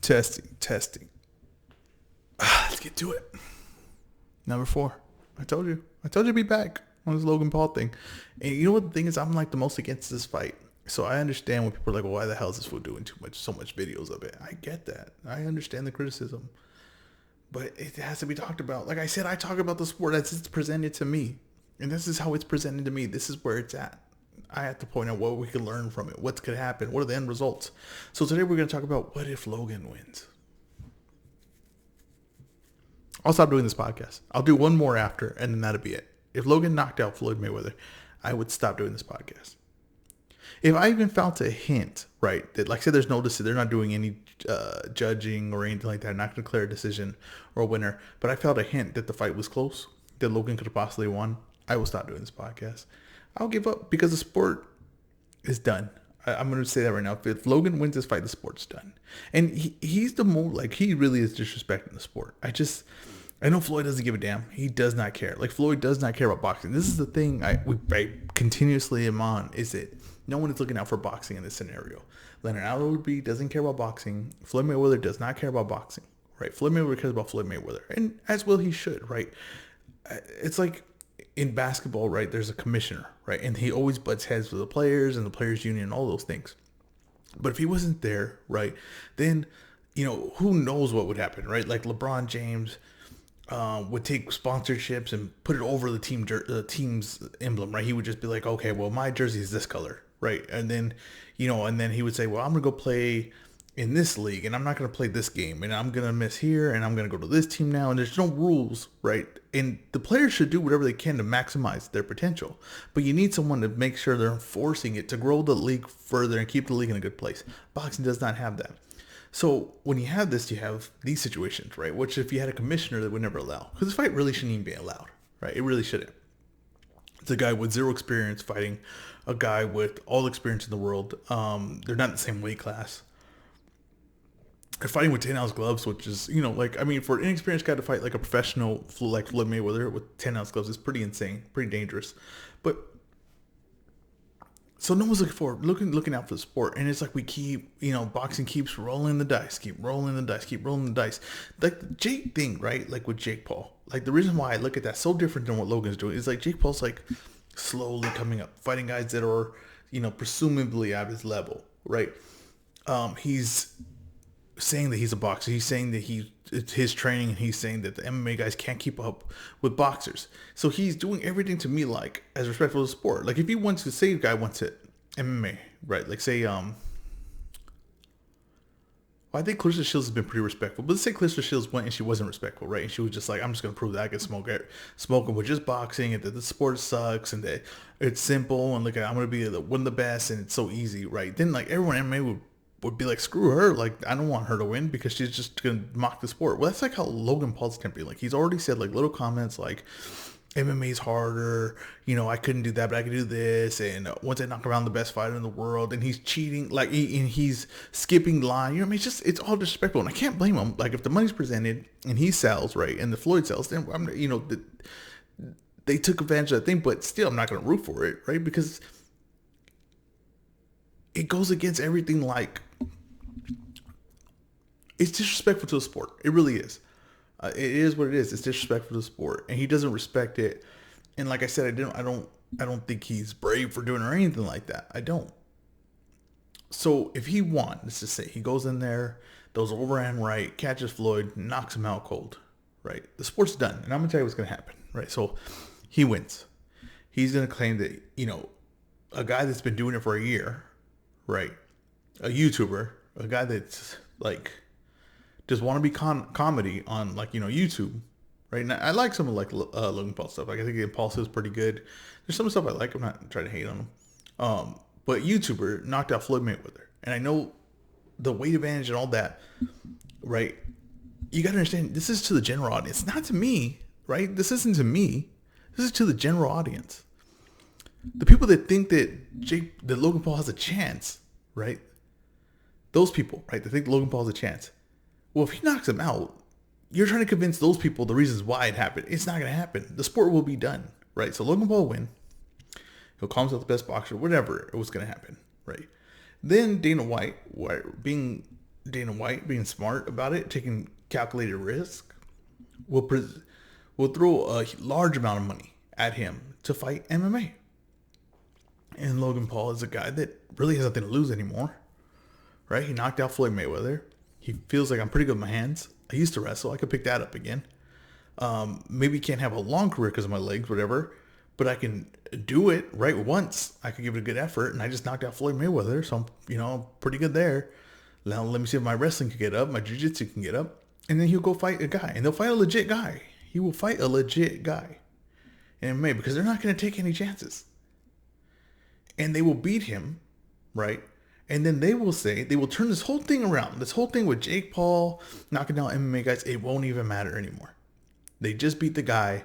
Testing. Let's get to it. Number 4. I told you to be back on this Logan Paul thing. And you know what the thing is? I'm like the most against this fight. So I understand when people are like, well, why the hell is this fool doing so much videos of it? I get that. I understand the criticism. But it has to be talked about. Like I said, I talk about the sport as it's presented to me. And this is how it's presented to me. This is where it's at. I have to point out what we can learn from it. What could happen? What are the end results? So today we're going to talk about what if Logan wins? I'll stop doing this podcast. I'll do one more after, and then that'll be it. If Logan knocked out Floyd Mayweather, I would stop doing this podcast. If I even felt a hint, right, that like I said, there's no decision, they're not doing any judging or anything like that, not going to declare a decision or a winner, but I felt a hint that the fight was close, that Logan could have possibly won, I will stop doing this podcast. I'll give up because the sport is done. I'm going to say that right now. If Logan wins this fight, the sport's done. And he's the more, like, he really is disrespecting the sport. I know Floyd doesn't give a damn. He does not care. Like, Floyd does not care about boxing. This is the thing I continuously am on, is that no one is looking out for boxing in this scenario. Leonard Allenby doesn't care about boxing. Floyd Mayweather does not care about boxing, right? Floyd Mayweather cares about Floyd Mayweather, and as well he should, right? It's like in basketball, right? There's a commissioner, right? And he always butts heads with the players and the players union and all those things. But if he wasn't there, right, then, you know, who knows what would happen, right? Like LeBron James would take sponsorships and put it over the team's emblem, right? He would just be like, okay, well, my jersey is this color, right? And then, you know, and then he would say, well, I'm going to go play in this league and I'm not going to play this game and I'm going to miss here and I'm going to go to this team now. And there's no rules, right? And the players should do whatever they can to maximize their potential. But you need someone to make sure they're enforcing it to grow the league further and keep the league in a good place. Boxing does not have that. So when you have this, you have these situations, right? Which if you had a commissioner, that would never allow. Because this fight really shouldn't even be allowed, right? It really shouldn't. It's a guy with zero experience fighting a guy with all the experience in the world. They're not in the same weight class. They're fighting with 10-ounce gloves, which is, you know, like, I mean, for an inexperienced guy to fight like a professional like Floyd Mayweather with 10-ounce gloves is pretty insane, pretty dangerous. But so no one's looking out for the sport. And it's like we keep, you know, boxing keeps rolling the dice. Like the Jake thing, right? Like with Jake Paul. Like the reason why I look at that so different than what Logan's doing is like Jake Paul's like slowly coming up, fighting guys that are, you know, presumably at his level, right? He's saying that he's a boxer. He's saying that it's his training, and he's saying that the MMA guys can't keep up with boxers. So he's doing everything to me like as respectful of the sport. Like if he wants to say a guy wants it MMA, right? Like say well, I think Clarissa Shields has been pretty respectful, but let's say Clarissa Shields went and she wasn't respectful, right? And she was just like, I'm just gonna prove that I can smoke with just boxing, and that the sport sucks, and that it's simple, and look, I'm gonna be one of the best, and it's so easy, right? Then like everyone in MMA would be like, screw her, like I don't want her to win because she's just gonna mock the sport. Well, that's like how Logan Paul's attempting. Like he's already said like little comments like MMA's harder, you know, I couldn't do that, but I could do this, and once I knock around the best fighter in the world, and he's cheating, like he's skipping line, you know what I mean? It's all disrespectful, and I can't blame him. Like if the money's presented and he sells, right, and the Floyd sells, then you know, they took advantage of that thing, but still I'm not gonna root for it, right? Because it goes against everything. Like it's disrespectful to the sport. It really is. It is what it is. It's disrespectful to the sport, and he doesn't respect it. And like I said, I don't think he's brave for doing it or anything like that. I don't. So if he won, let's just say he goes in there, those overhand right, catches Floyd, knocks him out cold, right? The sport's done, and I'm gonna tell you what's gonna happen, right? So he wins. He's gonna claim that, you know, a guy that's been doing it for a year, right? A YouTuber, a guy that's like just want to be comedy on, like, you know, YouTube, right? Now, I like some of like Logan Paul stuff. Like I think Impulsive is pretty good. There's some stuff I like. I'm not trying to hate on him. But YouTuber knocked out Floyd Mayweather, and I know the weight advantage and all that, right? You got to understand, this is to the general audience, not to me, right? This isn't to me. This is to the general audience. The people that think that Logan Paul has a chance, right? Those people, right? They think Logan Paul has a chance. Well, if he knocks him out, you're trying to convince those people the reasons why it happened. It's not going to happen. The sport will be done, right? So Logan Paul will win. He'll call himself the best boxer, whatever it was going to happen, right? Then Dana White, being Dana White being smart about it, taking calculated risk, will throw a large amount of money at him to fight MMA. And Logan Paul is a guy that really has nothing to lose anymore, right? He knocked out Floyd Mayweather. He feels like I'm pretty good with my hands. I used to wrestle. I could pick that up again. Maybe can't have a long career because of my legs, whatever, but I can do it right once. I could give it a good effort, and I just knocked out Floyd Mayweather, so I'm pretty good there. Now let me see if my wrestling can get up, my jiu-jitsu can get up, and then he'll go fight a guy, and they'll fight a legit guy. He will fight a legit guy in MMA because they're not going to take any chances, and they will beat him, right? And then they will turn this whole thing around. This whole thing with Jake Paul knocking down MMA guys, it won't even matter anymore. They just beat the guy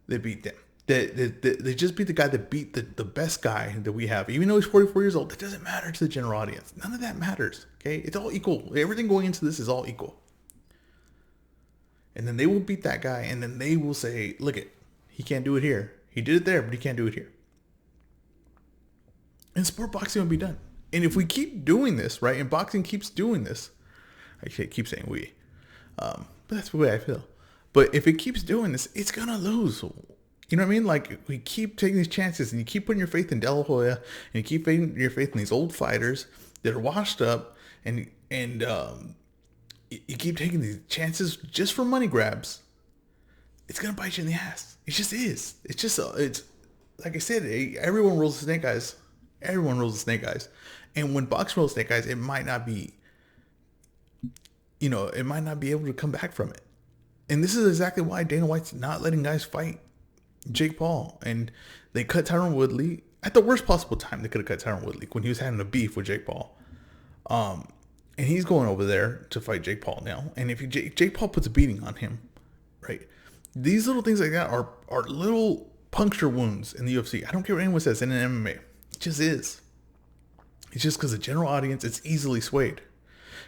that beat them. They just beat the guy that beat the best guy that we have. Even though he's 44 years old, that doesn't matter to the general audience. None of that matters, okay? It's all equal. Everything going into this is all equal. And then they will beat that guy, and then they will say, look it, he can't do it here. He did it there, but he can't do it here. And sport boxing will be done. And if we keep doing this, right, and boxing keeps doing this, I keep saying we, but that's the way I feel. But if it keeps doing this, it's going to lose. You know what I mean? Like, we keep taking these chances, and you keep putting your faith in De La Hoya, and you keep putting your faith in these old fighters that are washed up, and you keep taking these chances just for money grabs. It's going to bite you in the ass. It just is. It's like I said, everyone rolls the snake eyes. Everyone rolls the snake eyes. And when boxing rolls snake eyes, it might not be able to come back from it. And this is exactly why Dana White's not letting guys fight Jake Paul. And they cut Tyron Woodley at the worst possible time. They could have cut Tyron Woodley when he was having a beef with Jake Paul. And he's going over there to fight Jake Paul now. And if Jake Paul puts a beating on him, right? These little things like that are little puncture wounds in the UFC. I don't care what anyone says in an MMA. It just is. It's just because the general audience is easily swayed.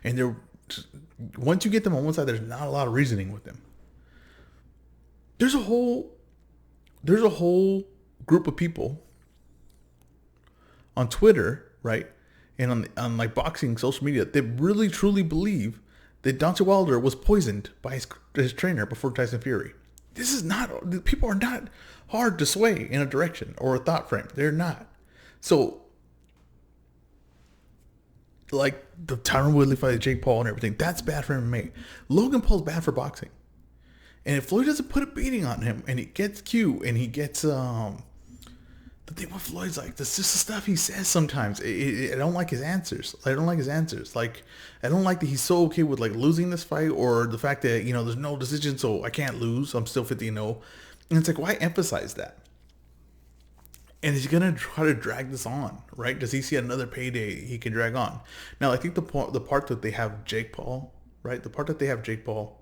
And once you get them on one side, there's not a lot of reasoning with them. There's a whole group of people on Twitter, right, and on like boxing social media that really truly believe that Deontay Wilder was poisoned by his trainer before Tyson Fury. People are not hard to sway in a direction or a thought frame. They're not. So, like the Tyron Woodley fight, Jake Paul and everything, that's bad for MMA. Logan Paul's bad for boxing. And if Floyd doesn't put a beating on him, and he gets Q, and he gets the thing with Floyd's like, this just the stuff he says sometimes. I don't like his answers. Like, I don't like that he's so okay with like losing this fight, or the fact that there's no decision, so I can't lose. I'm still 50-0, and it's like, why emphasize that? And he's gonna try to drag this on, right? Does he see another payday he can drag on? Now, I think the part that they have Jake Paul, right? The part that they have Jake Paul.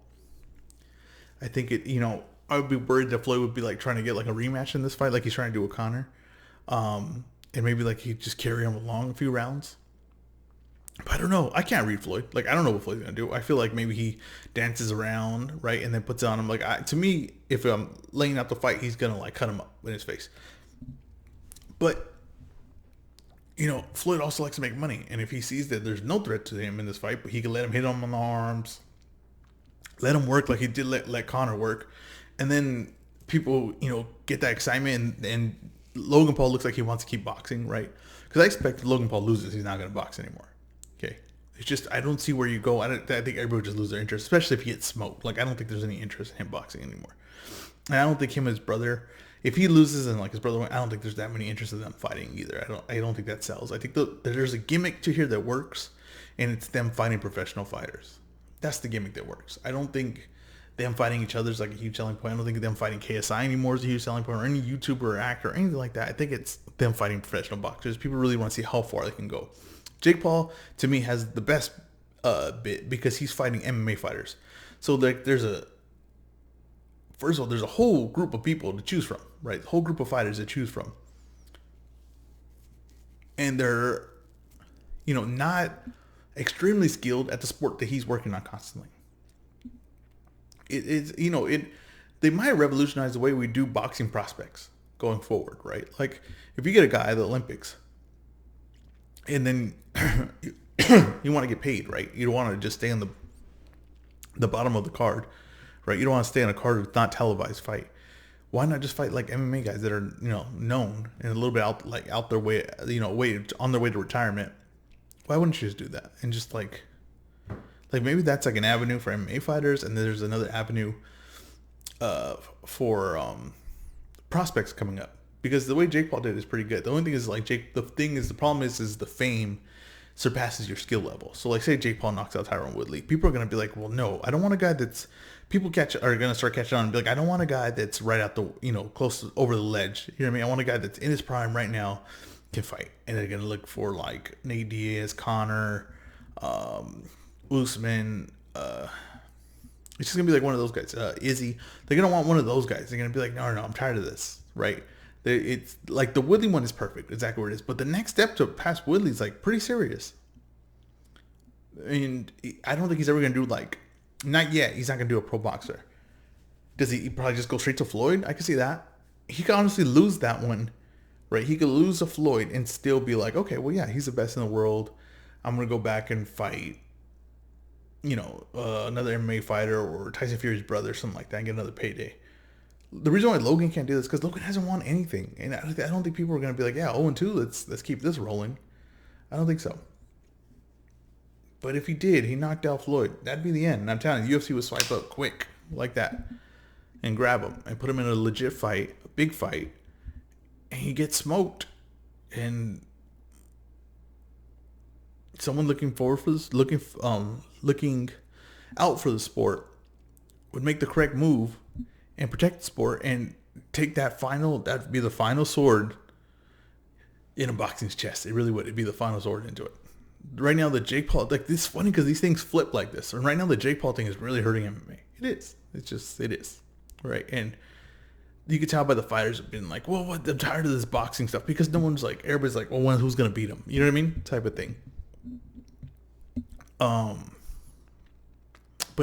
I think I would be worried that Floyd would be like trying to get like a rematch in this fight, like he's trying to do with Conor. And maybe like he'd just carry him along a few rounds. But I don't know. I can't read Floyd. Like, I don't know what Floyd's going to do. I feel like maybe he dances around, right? And then puts it on him. Like, to me, if I'm laying out the fight, he's going to like cut him up in his face. But, Floyd also likes to make money. And if he sees that there's no threat to him in this fight, but he can let him hit him on the arms, let him work like he did let Conor work. And then people, get that excitement, and Logan Paul looks like he wants to keep boxing, right? Because I expect if Logan Paul loses, he's not going to box anymore. Okay. It's just, I don't see where you go. I think everybody would just lose their interest, especially if he gets smoked. Like, I don't think there's any interest in him boxing anymore. And I don't think him and his brother, if he loses and like his brother went, I don't think there's that many interest in them fighting either. I don't think that sells. I think there's a gimmick to here that works, and it's them fighting professional fighters. That's the gimmick that works. I don't think them fighting each other is like a huge selling point. I don't think them fighting KSI anymore is a huge selling point, or any YouTuber or actor or anything like that. I think it's them fighting professional boxers. People really want to see how far they can go. Jake Paul, to me, has the best bit because he's fighting MMA fighters. So like there's a whole group of people to choose from, right? A whole group of fighters to choose from. And they're, not extremely skilled at the sport that he's working on constantly. They might revolutionize the way we do boxing prospects going forward, right? Like if you get a guy at the Olympics, and then You want to get paid, right? You don't want to just stay on the bottom of the card, right? You don't want to stay on a card with not televised fight. Why not just fight like MMA guys that are, known and a little bit out their way, way on their way to retirement? Why wouldn't you just do that and just like maybe that's like an avenue for MMA fighters, and then there's another avenue for prospects coming up, because the way Jake Paul did is pretty good. The only thing is the problem is the fame surpasses your skill level. So like say Jake Paul knocks out Tyron Woodley, people are gonna be like, well, no, I don't want a guy that's are gonna start catching on and be like, I don't want a guy that's right out the close over the ledge. You know what I mean? I want a guy that's in his prime right now, can fight, and they're gonna look for like Nate Diaz, Connor, Usman. It's just gonna be like one of those guys. Izzy. They're gonna want one of those guys. They're gonna be like, no, I'm tired of this, right? It's like the Woodley one is perfect, exactly where it is. But the next step to pass Woodley is like pretty serious. And I don't think he's ever gonna do not yet. He's not gonna do a pro boxer. Does he probably just go straight to Floyd? I can see that. He could honestly lose that one, right? He could lose to Floyd and still be like, okay, well, yeah, he's the best in the world. I'm gonna go back and fight, another MMA fighter or Tyson Fury's brother, something like that, and get another payday. The reason why Logan can't do this is because Logan hasn't won anything, and I don't think people are gonna be like, yeah, 0-2, let's keep this rolling. I don't think so. But if he did, he knocked out Floyd, that'd be the end. And I'm telling you, UFC would swipe up quick like that and grab him and put him in a legit fight, a big fight, and he gets smoked. And someone looking forward for this, looking out for the sport, would make the correct move and protect the sport and take that'd be the final sword in a boxing's chest. It really would. It'd be the final sword into it. Right now, the Jake Paul, this is funny because these things flip like this. And right now, the Jake Paul thing is really hurting MMA. It is. It is. Right. And you can tell by the fighters have been like, well, what? I'm tired of this boxing stuff, because no one's like, everybody's like, well, who's going to beat him? You know what I mean? Type of thing. But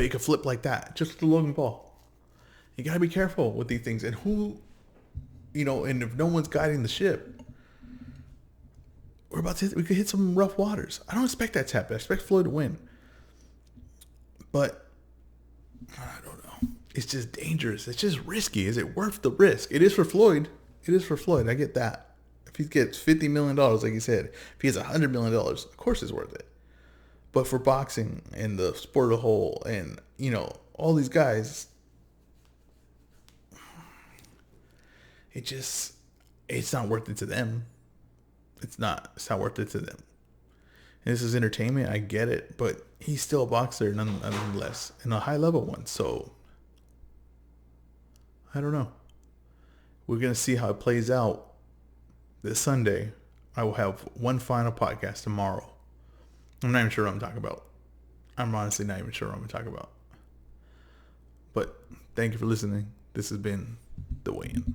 it could flip like that, just to Logan Paul. You got to be careful with these things. And and if no one's guiding the ship, we could hit some rough waters. I don't expect that to happen. I expect Floyd to win. But I don't know. It's just dangerous. It's just risky. Is it worth the risk? It is for Floyd. I get that. If he gets $50 million, like you said, if he has $100 million, of course it's worth it. But for boxing and the sport as a whole, and, all these guys, it's not worth it to them. It's not worth it to them. And this is entertainment. I get it, but he's still a boxer nonetheless, and a high level one. So I don't know. We're going to see how it plays out this Sunday. I will have one final podcast tomorrow. I'm not even sure what I'm talking about. I'm honestly not even sure what I'm talking about. But thank you for listening. This has been The Weigh-In.